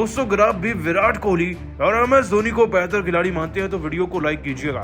दोस्तों अगर आप भी विराट कोहली और MS धोनी को बेहतर खिलाड़ी मानते हैं तो वीडियो को लाइक कीजिएगा।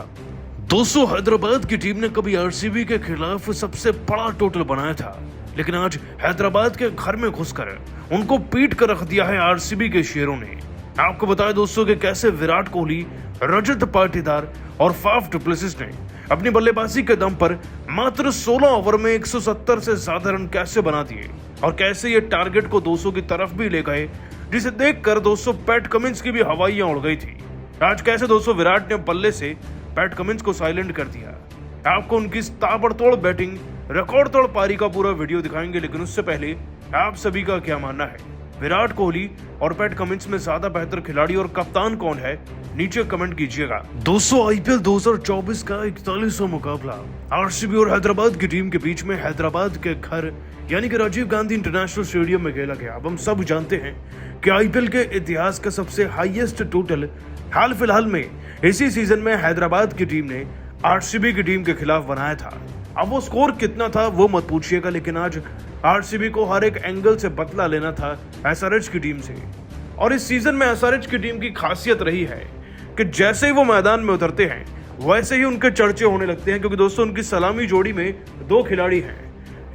दोस्तों हैदराबाद की टीम ने कभी RCB के खिलाफ सबसे बड़ा टोटल बनाया था, लेकिन आज हैदराबाद के घर में घुसकर उनको पीट कर रख दिया है RCB के शेरों ने। आपको बताया दोस्तों कि कैसे विराट कोहली, रजत पाटीदार और फाफ डुप्लेसिस ने अपनी बल्लेबाजी के दम पर मात्र 16 ओवर में 170 से ज्यादा रन कैसे बना दिए और कैसे ये टारगेट को 200 की तरफ भी ले गए, जिसे देखकर दोस्तों पैट कमिंस की भी हवाइयां उड़ गई थी। आज कैसे दोस्तों विराट ने बल्ले से पैट कमिंस को साइलेंट कर दिया। आपको उनकी ताबड़तोड़ बैटिंग, रिकॉर्ड तोड़ पारी का पूरा वीडियो दिखाएंगे, लेकिन उससे पहले आप सभी का क्या मानना है, विराट कोहली और पैट कमिंस में ज्यादा बेहतर खिलाड़ी और कप्तान कौन है, नीचे कमेंट कीजिएगा। दोस्तों IPL 2024 का 41वां मुकाबला RCB और हैदराबाद की टीम के बीच में हैदराबाद के घर यानी कि राजीव गांधी इंटरनेशनल स्टेडियम में खेला गया। अब हम सब जानते हैं कि IPL के इतिहास का सबसे हाईएस्ट टोटल हाल फिलहाल में इसी सीजन में हैदराबाद की टीम ने RCB की टीम के खिलाफ बनाया था। अब वो स्कोर कितना था वो मत पूछिएगा, लेकिन आज RCB को हर एक एंगल से बदला लेना था SRH की टीम से। और इस सीजन में SRH की टीम की खासियत रही है कि जैसे ही वो मैदान में उतरते हैं वैसे ही उनके चर्चे होने लगते हैं, क्योंकि दोस्तों उनकी सलामी जोड़ी में 2 खिलाड़ी हैं,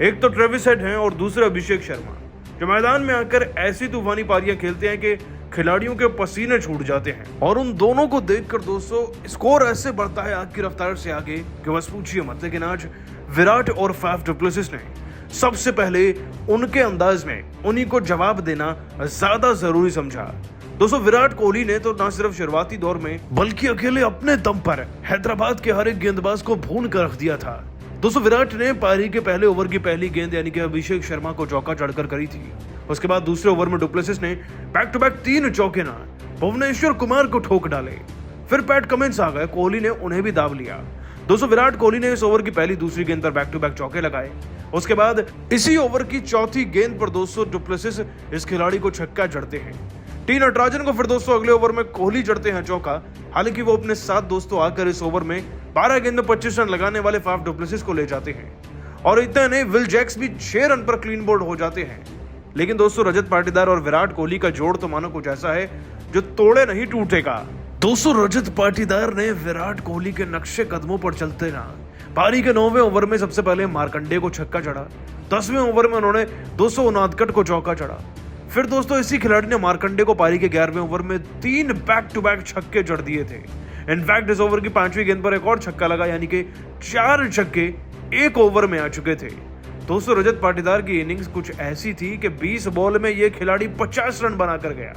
एक तो ट्रेविस हेड हैं और दूसरा अभिषेक शर्मा, जो मैदान में आकर ऐसी तूफानी पारियां खेलते हैं कि खिलाड़ियों के पसीने छूट जाते हैं। और उन दोनों को देखकर दोस्तों स्कोर ऐसे बढ़ता है आग की रफ्तार से आगे कि बस पूछिए मत। लेकिन आज विराट और फाफ डुप्लेसिस ने सबसे पहले उनके अंदाज में उन्हीं को जवाब देना ज्यादा जरूरी समझा। दोस्तों विराट कोहली ने तो न सिर्फ शुरुआती दौर में बल्कि अकेले अपने दम पर हैदराबाद के हर एक गेंदबाज को भून कर रख दिया था। दोस्तों विराट ने पारी के पहले ओवर की पहली गेंद यानी कि अभिषेक शर्मा को चौका चढ़कर करी थी। उसके बाद दूसरे ओवर में डुप्लेसिस ने बैक टू बैक 3 चौके ना भुवनेश्वर कुमार को ठोक डाले। फिर पैट कमिंस आ गए, कोहली ने उन्हें भी दाब लिया। दोस्तों विराट कोहली ने इस ओवर की पहली दूसरी गेंद पर बैक टू बैक चौके लगाए। उसके बाद इसी ओवर की चौथी गेंद पर दोस्तों डुप्लेसिस इस खिलाड़ी को छक्का जड़ते हैं। टी नटराजन को फिर दोस्तों अगले ओवर में कोहली जड़ते हैं चौका। हालांकि वो अपने साथ दोस्तों आकर इस ओवर में 12 गेंद में 25 रन लगाने वाले फाफ डुप्लेसिस को ले जाते हैं। और इतना नहीं, विल जैक्स भी 6 रन पर क्लीन बोल्ड हो जाते हैं। लेकिन दोस्तों रजत पाटीदार और विराट कोहली का जोड़ तो मानो कुछ ऐसा है जो तोड़े नहीं टूटेगा। दोस्तों रजत पाटीदार ने विराट कोहली के नक्शे कदमों पर चलते ना पारी के 9वें ओवर में सबसे पहले मार्कंडे को छक्का चढ़ा। 10वें ओवर में उन्होंने 259 को चौका चढ़ा। फिर दोस्तों इसी खिलाड़ी ने मार्कंडे को पारी के 11वें ओवर में 3 बैक टू बैक छक्के जड़ दिए थे। इनफैक्ट इस ओवर की 5वीं गेंद पर एक और छक्का लगा, यानी कि 4 छक्के एक ओवर में आ चुके थे। दोस्तों रजत पाटीदार की इनिंग्स कुछ ऐसी थी कि 20 बॉल में ये खिलाड़ी 50 रन बनाकर गया।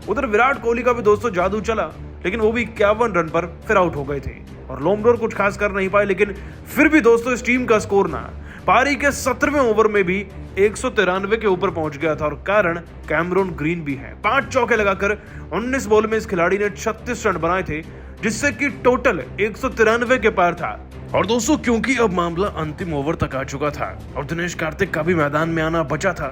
उधर विराट कोहली का भी दोस्तों जादू चला, लेकिन वो भी 51 रन पर फिर आउट हो गए थे और लोमडोर कुछ खास कर नहीं पाए। लेकिन फिर भी दोस्तों इस टीम का स्कोर ना पारी के 17वें ओवर में भी 193 के ऊपर पहुंच गया था और कारण कैमरून ग्रीन भी है। 5 चौके लगाकर 19 बॉल में इस खिलाड़ी ने 36 रन बनाए थे, जिससे कि टोटल 193 के पार था। और दोस्तों क्योंकि अब मामला अंतिम ओवर तक आ चुका था और दिनेश कार्तिक का भी मैदान में आना बचा था,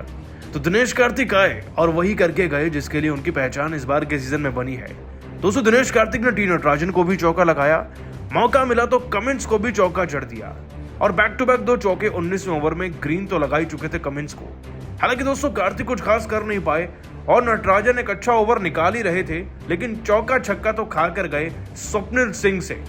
तो दिनेश कार्तिक आए और वही करके गए जिसके लिए उनकी पहचान इस बार के सीजन में बनी है। दोस्तों दिनेश कार्तिक ने टी नटराजन को भी चौका लगाया, मौका मिला तो कमिंस को भी चौका जड़ दिया और बैक टू बैक 2 चौके 19वें ओवर में ग्रीन तो लगा ही चुके थे कमिंस को। हालांकि दोस्तों कार्तिक कुछ खास कर नहीं पाए और नटराजन एक अच्छा ओवर निकाल ही रहे थे, लेकिन चौका छक्का तो खा कर गए स्वप्निल सिंह से।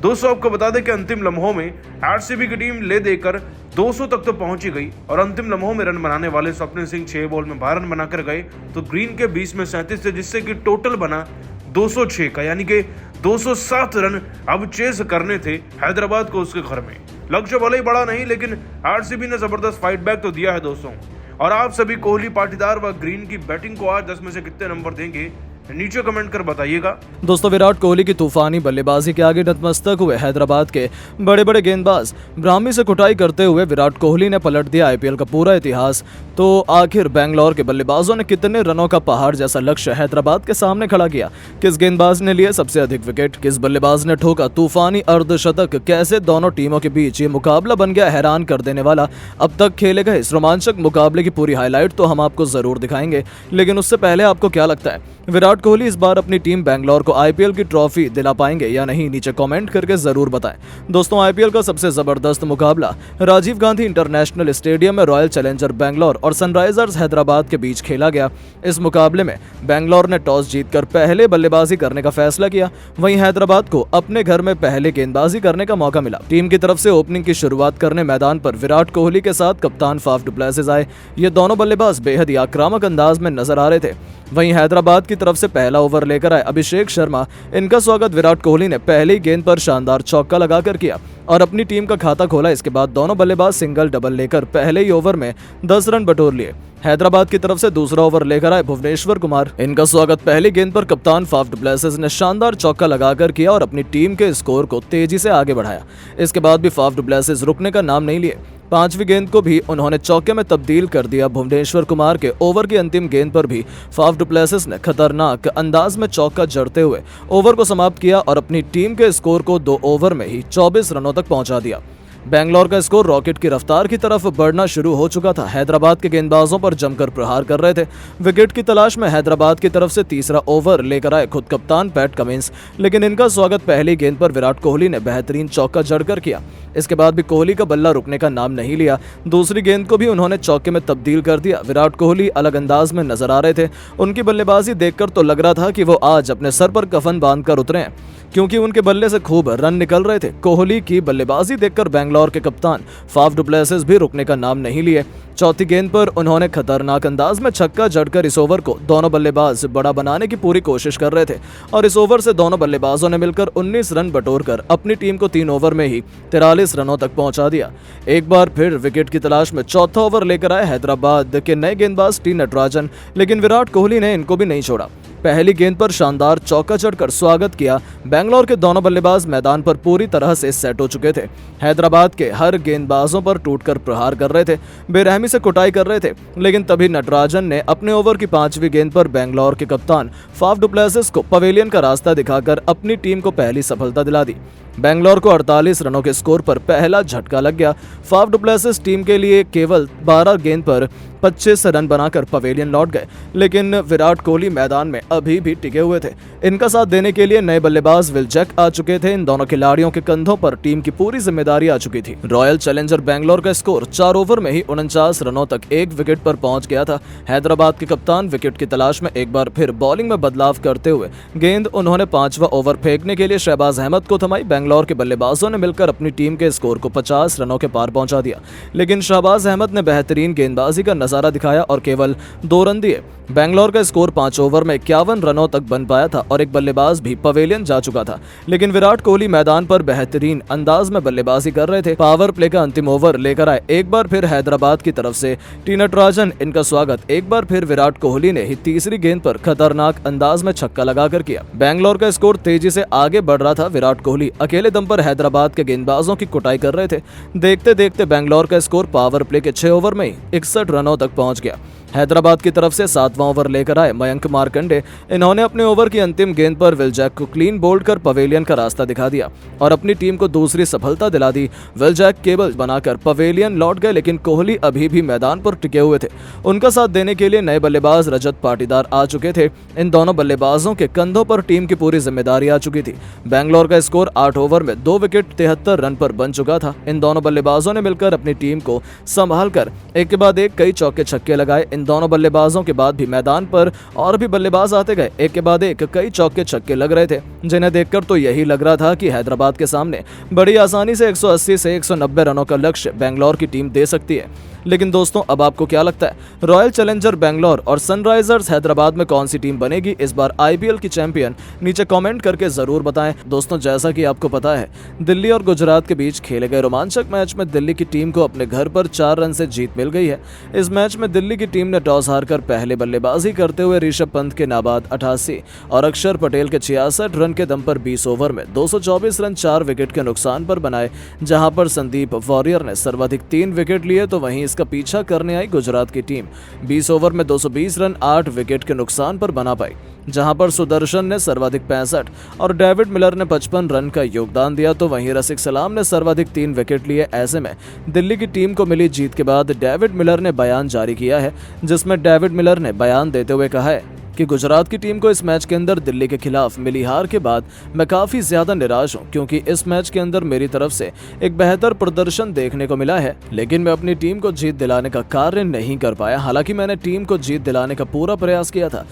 दोस्तों आपको बता दें कि अंतिम लम्हों में RCB की टीम ले देकर 200 तक तो पहुंची गई और अंतिम लम्हों में रन बनाने वाले स्वप्निल सिंह 6 बॉल में 12 रन बनाकर गए, तो ग्रीन के 20 में 37 थे, जिससे कि टोटल बना 206 का, यानी कि 207 रन अब चेस करने थे हैदराबाद को उसके घर में। लक्ष्य भले ही बड़ा नहीं, लेकिन RCB ने जबरदस्त फाइट बैक तो दिया है दोस्तों। और आप सभी कोहली, पाटीदार व ग्रीन की बैटिंग को आज 10 में से कितने नंबर देंगे, नीचे कमेंट कर बताइएगा। दोस्तों विराट कोहली की तूफानी बल्लेबाजी के आगे नतमस्तक हुए हैदराबाद के बड़े बड़े गेंदबाज। ब्राह्मी से कुटाई करते हुए विराट कोहली ने पलट दिया IPL का पूरा इतिहास। तो आखिर बेंगलोर के बल्लेबाजों ने कितने रनों का पहाड़ जैसा लक्ष्य हैदराबाद के सामने खड़ा किया? किस गेंदबाज ने लिए सबसे अधिक विकेट? किस बल्लेबाज ने ठोका तूफानी अर्धशतक? कैसे दोनों टीमों के बीच ये मुकाबला बन गया हैरान कर देने वाला? अब तक खेले गए इस रोमांचक मुकाबले की पूरी हाईलाइट तो हम आपको जरूर दिखाएंगे, लेकिन उससे पहले आपको क्या लगता है विराट विराट कोहली इस बार अपनी टीम बैंगलोर को आईपीएल की ट्रॉफी दिला पाएंगे या नहीं, नीचे कमेंट करके जरूर बताएं। दोस्तों, आईपीएल का सबसे जबरदस्त मुकाबला राजीव गांधी इंटरनेशनल स्टेडियम में रॉयल चैलेंजर बैंगलोर और सनराइजर्स हैदराबाद के बीच खेला गया। इस मुकाबले में बैंगलोर ने टॉस जीतकर पहले बल्लेबाजी करने का फैसला किया। वहीं हैदराबाद को अपने घर में पहले गेंदबाजी करने का मौका मिला। टीम की तरफ से ओपनिंग की शुरुआत करने मैदान पर विराट कोहली के साथ कप्तान फाफ डु प्लेसिस आए। ये दोनों बल्लेबाज बेहद ही आक्रामक अंदाज में नजर आ रहे थे। वहीं हैदराबाद की तरफ से पहला ओवर लेकर आए अभिषेक शर्मा। इनका स्वागत विराट कोहली ने पहली गेंद पर शानदार चौका लगाकर किया और अपनी टीम का खाता खोला। इसके बाद दोनों बल्लेबाज सिंगल डबल लेकर पहले ही ओवर में 10 रन बटोर लिए। हैदराबाद की तरफ से दूसरा ओवर लेकर आए भुवनेश्वर कुमार। इनका स्वागत पहली गेंद पर कप्तान फाफ डु प्लेसिस ने शानदार चौका लगाकर किया और अपनी टीम के स्कोर को तेजी से आगे बढ़ाया। इसके बाद भी फाफ डु प्लेसिस रुकने का नाम नहीं लिए। 5वीं गेंद को भी उन्होंने चौके में तब्दील कर दिया। भुवनेश्वर कुमार के ओवर की अंतिम गेंद पर भी फाफ डु प्लेसिस ने खतरनाक अंदाज में चौका जड़ते हुए ओवर को समाप्त किया और अपनी टीम के स्कोर को 2 ओवर में ही 24 रनों तक पहुंचा दिया। बैंगलोर का स्कोर रॉकेट की रफ्तार की तरफ बढ़ना शुरू हो चुका था। हैदराबाद के गेंदबाजों पर जमकर प्रहार कर रहे थे। विकेट की तलाश में हैदराबाद की तरफ से तीसरा ओवर लेकर आए खुद कप्तान पैट कमिंस, लेकिन इनका स्वागत पहली गेंद पर विराट कोहली ने बेहतरीन चौका जड़कर किया। इसके बाद भी कोहली का बल्ला रुकने का नाम नहीं लिया। दूसरी गेंद को भी उन्होंने चौके में तब्दील कर दिया। विराट कोहली अलग अंदाज में नजर आ रहे थे। उनकी बल्लेबाजी देखकर तो लग रहा था कि वो आज अपने सर पर कफन बांधकर उतरे हैं, क्योंकि उनके बल्ले से खूब रन निकल रहे थे। कोहली की बल्लेबाजी देखकर बैंगलोर के कप्तान फाफ डु प्लेसिस भी रुकने का नाम नहीं लिए। चौथी गेंद पर उन्होंने खतरनाक अंदाज में छक्का जड़कर इस ओवर को दोनों बल्लेबाज बड़ा बनाने की पूरी कोशिश कर रहे थे और इस ओवर से दोनों बल्लेबाजों ने मिलकर 19 रन बटोरकर अपनी टीम को 3 ओवर में ही 43 रनों तक पहुंचा दिया। एक बार फिर विकेट की तलाश में चौथा ओवर लेकर आए हैदराबाद के नए गेंदबाज टी नटराजन, लेकिन विराट कोहली ने इनको भी नहीं छोड़ा। पहली गेंद पर शानदार चौका चढ़कर स्वागत किया। बैंगलोर के दोनों बल्लेबाज मैदान पर पूरी तरह से सेट हो चुके थे। हैदराबाद के हर गेंदबाजों पर टूटकर प्रहार कर रहे थे, बेरहमी से कुटाई कर रहे थे, लेकिन तभी नटराजन ने अपने ओवर की 5वीं गेंद पर बैंगलोर के कप्तान फाफ डु प्लेसिस को पवेलियन का रास्ता दिखाकर अपनी टीम को पहली सफलता दिला दी। बैंगलोर को 48 रनों के स्कोर पर पहला झटका लग गया। फाफ डु प्लेसिस टीम के लिए केवल 12 गेंद पर 25 रन बनाकर पवेलियन लौट गए, लेकिन विराट कोहली मैदान में अभी भी टिके हुए थे। इनका साथ देने के लिए नए बल्लेबाज विल जैक आ चुके थे। इन दोनों खिलाड़ियों के कंधों पर टीम की पूरी जिम्मेदारी आ चुकी थी। रॉयल चैलेंजर बैंगलोर का स्कोर 4 ओवर में ही 49 रनों तक 1 विकेट पर पहुंच गया था। हैदराबाद के कप्तान विकेट की तलाश में एक बार फिर बॉलिंग में बदलाव करते हुए गेंद उन्होंने 5वां ओवर फेंकने के लिए शहबाज अहमद को थमाई। बैंगलोर के बल्लेबाजों ने मिलकर अपनी टीम के स्कोर को 50 रनों के पार पहुंचा दिया, लेकिन शहबाज अहमद ने बेहतरीन गेंदबाजी का नजारा दिखाया और केवल 2 रन दिए। बैंगलोर का स्कोर 5 ओवर में 51 रनों तक बन पाया था और एक बल्लेबाज भी पवेलियन जा चुका था, लेकिन विराट कोहली मैदान पर बेहतरीन अंदाज में बल्लेबाजी कर रहे थे। पावर प्ले का अंतिम ओवर लेकर आए एक बार फिर हैदराबाद की तरफ से टी नटराजन। इनका स्वागत एक बार फिर विराट कोहली ने ही तीसरी गेंद पर खतरनाक अंदाज में छक्का लगाकर किया। बैंगलोर का स्कोर तेजी से आगे बढ़ रहा था। विराट कोहली अकेले दम पर हैदराबाद के गेंदबाजों की कुटाई कर रहे थे। देखते देखते बैंगलोर का स्कोर पावर प्ले के 6 ओवर में ही 61 रनों तक पहुंच गया। हैदराबाद की तरफ से 7वां ओवर लेकर आए मयंक मार्कंडे। इन्होंने अपने ओवर की अंतिम गेंद पर विल जैक को क्लीन बोल्ड कर पवेलियन का रास्ता दिखा दिया और अपनी टीम को दूसरी सफलता दिला दी। विल जैक केबल बनाकर पवेलियन लौट गए, लेकिन कोहली अभी भी मैदान पर टिके हुए थे। उनका साथ देने के लिए नए बल्लेबाज रजत पाटीदार आ चुके थे। इन दोनों बल्लेबाजों के कंधों पर टीम की पूरी जिम्मेदारी आ चुकी थी। बैंगलोर का स्कोर 8 ओवर में 2 विकेट 73 रन पर बन चुका था। इन दोनों बल्लेबाजों ने मिलकर अपनी टीम को संभाल कर एक के बाद एक कई चौके छक्के लगाए। इन दोनों बल्लेबाजों के बाद भी मैदान पर और भी बल्लेबाज आते गए। एक के बाद एक कई चौके छक्के लग रहे थे, जिन्हें देखकर तो यही लग रहा था कि हैदराबाद के सामने बड़ी आसानी से 180 से 190 रनों का लक्ष्य बैंगलोर की टीम दे सकती है। लेकिन दोस्तों, अब आपको क्या लगता है, रॉयल चैलेंजर बैंगलोर और सनराइजर्स हैदराबाद में कौन सी टीम बनेगी इस बार आईपीएल की चैंपियन? नीचे कमेंट करके जरूर बताएं। दोस्तों, जैसा कि आपको पता है, दिल्ली और गुजरात के बीच खेले गए रोमांचक मैच में दिल्ली की टीम को अपने घर पर 4 रन से जीत मिल गई है। इस मैच में दिल्ली की टीम ने टॉस हारकर पहले बल्लेबाजी करते हुए ऋषभ पंत के नाबाद 88 और अक्षर पटेल के 66 रन के दम पर 20 ओवर में 224 रन 4 विकेट के नुकसान पर बनाए। जहां पर संदीप वॉरियर ने सर्वाधिक 3 विकेट लिए, तो वहीं इसका पीछा करने आई गुजरात की टीम 20 ओवर में 220 रन 8 विकेट के नुकसान पर बना पाई। जहां पर सुदर्शन ने सर्वाधिक 65 और डेविड मिलर ने 55 रन का योगदान दिया, तो वहीं रसिक सलाम ने सर्वाधिक 3 विकेट लिए। ऐसे में दिल्ली की टीम को मिली जीत के बाद डेविड मिलर ने बयान जारी किया है, जिसमें डेविड मिलर ने बयान देते हुए कहा है कि गुजरात की टीम को इस मैच के अंदर दिल्ली के खिलाफ मिली हार के बाद मैं काफ़ी ज़्यादा निराश हूं, क्योंकि इस मैच के अंदर मेरी तरफ से एक बेहतर प्रदर्शन देखने को मिला है, लेकिन मैं अपनी टीम को जीत दिलाने का कार्य नहीं कर पाया। हालांकि मैंने टीम को जीत दिलाने का पूरा प्रयास किया था,